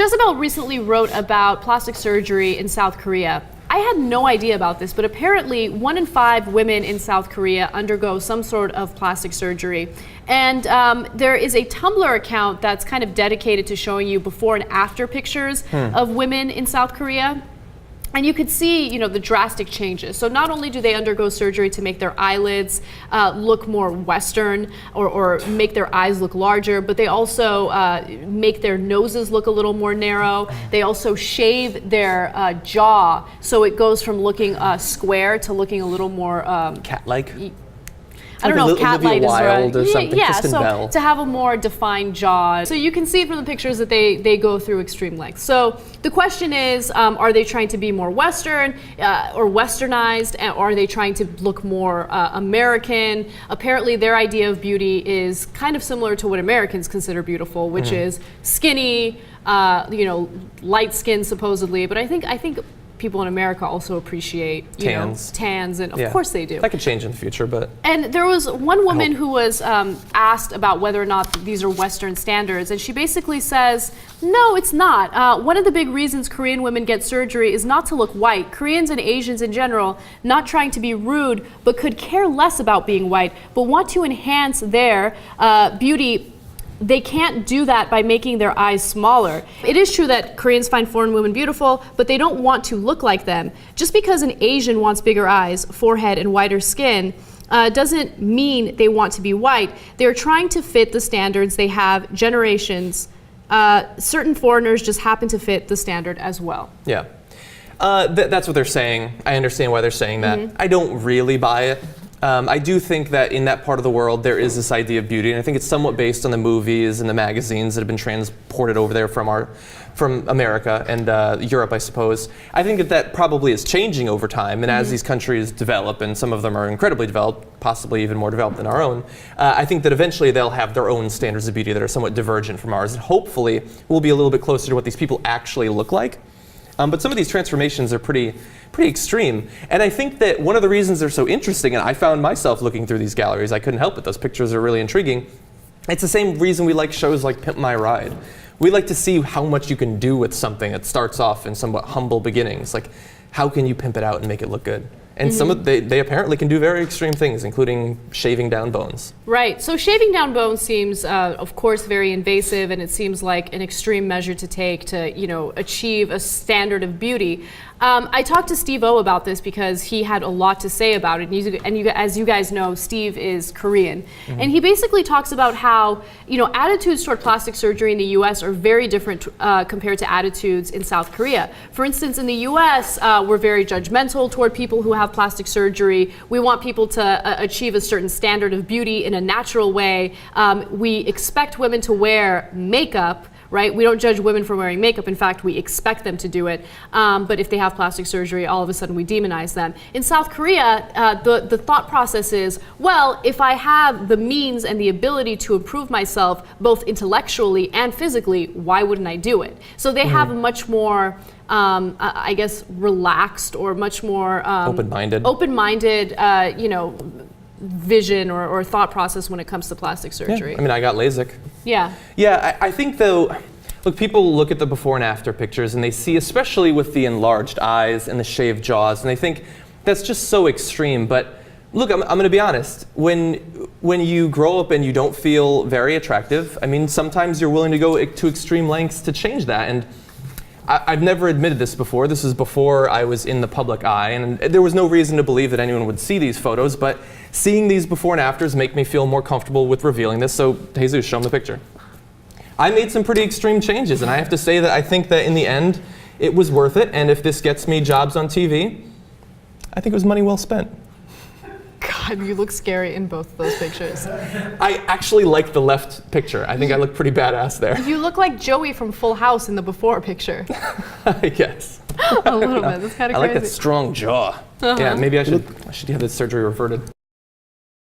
Jezebel recently wrote about plastic surgery in South Korea. I had no idea about this, but apparently 1 in 5 women in South Korea undergo some sort of plastic surgery. And there is a Tumblr account that's kind of dedicated to showing you before and after pictures of women in South Korea. And you could see, the drastic changes. So not only do they undergo surgery to make their eyelids look more Western or make their eyes look larger, but they also make their noses look a little more narrow. They also shave their jaw, so it goes from looking square to looking a little more cat-like. I don't know if cat-like is right. Or something. Yeah, Kristen so Bell. to have a more defined jaw. So you can see from the pictures that they go through extreme lengths. So the question is, are they trying to be more Western or Westernized, or are they trying to look more American? Apparently their idea of beauty is kind of similar to what Americans consider beautiful, which is skinny, light skin supposedly. But I think people in America also appreciate tans, and of course they do. That could change in the future, but. And there was one woman who was asked about whether or not these are Western standards, and she basically says, no, it's not. One of the big reasons Korean women get surgery is not to look white. Koreans and Asians in general, not trying to be rude, but could care less about being white, but want to enhance their beauty. They can't do that by making their eyes smaller. It is true that Koreans find foreign women beautiful, but they don't want to look like them. Just because an Asian wants bigger eyes, forehead, and whiter skin doesn't mean they want to be white. They're trying to fit the standards they have generations. Certain foreigners just happen to fit the standard as well. Yeah. That's what they're saying. I understand why they're saying that. I don't really buy it. I do think that in that part of the world there is this idea of beauty, and I think it's somewhat based on the movies and the magazines that have been transported over there from America and Europe, I suppose. I think that probably is changing over time, and as these countries develop, and some of them are incredibly developed, possibly even more developed than our own, I think that eventually they'll have their own standards of beauty that are somewhat divergent from ours, and hopefully we'll be a little bit closer to what these people actually look like. But some of these transformations are pretty extreme. And I think that one of the reasons they're so interesting, and I found myself looking through these galleries, I couldn't help it, those pictures are really intriguing. It's the same reason we like shows like Pimp My Ride. We like to see how much you can do with something that starts off in somewhat humble beginnings. Like, how can you pimp it out and make it look good? And they apparently can do very extreme things, including shaving down bones. Right. So shaving down bones seems, of course, very invasive, and it seems like an extreme measure to take to, achieve a standard of beauty. I talked to Steve-O about this because he had a lot to say about it. And as you guys know, Steve is Korean. And he basically talks about how, attitudes toward plastic surgery in the U.S. are very different compared to attitudes in South Korea. For instance, in the U.S., we're very judgmental toward people who have plastic surgery. We want people to achieve a certain standard of beauty in a natural way. We expect women to wear makeup. Right? We don't judge women for wearing makeup. In fact, we expect them to do it. But if they have plastic surgery, all of a sudden we demonize them. In South Korea, the thought process is, well, if I have the means and the ability to improve myself, both intellectually and physically, why wouldn't I do it? So they have a much more, I guess, relaxed or much more open-minded, vision or thought process when it comes to plastic surgery. Yeah. I mean, I got LASIK. Yeah. Yeah, I think though, look, people look at the before and after pictures and they see, especially with the enlarged eyes and the shaved jaws, and they think that's just so extreme. But look, I'm going to be honest. When you grow up and you don't feel very attractive, I mean, sometimes you're willing to go to extreme lengths to change that. And I've never admitted this before. This is before I was in the public eye, and there was no reason to believe that anyone would see these photos, but seeing these before and afters make me feel more comfortable with revealing this. So, Jesus, show them the picture. I made some pretty extreme changes, and I have to say that I think that in the end, it was worth it, and if this gets me jobs on TV, I think it was money well spent. God, you look scary in both of those pictures. I actually like the left picture. I think I look pretty badass there. You look like Joey from Full House in the before picture. I guess. A little bit. That's kind of crazy. I like that strong jaw. Yeah, maybe I should have the surgery reverted.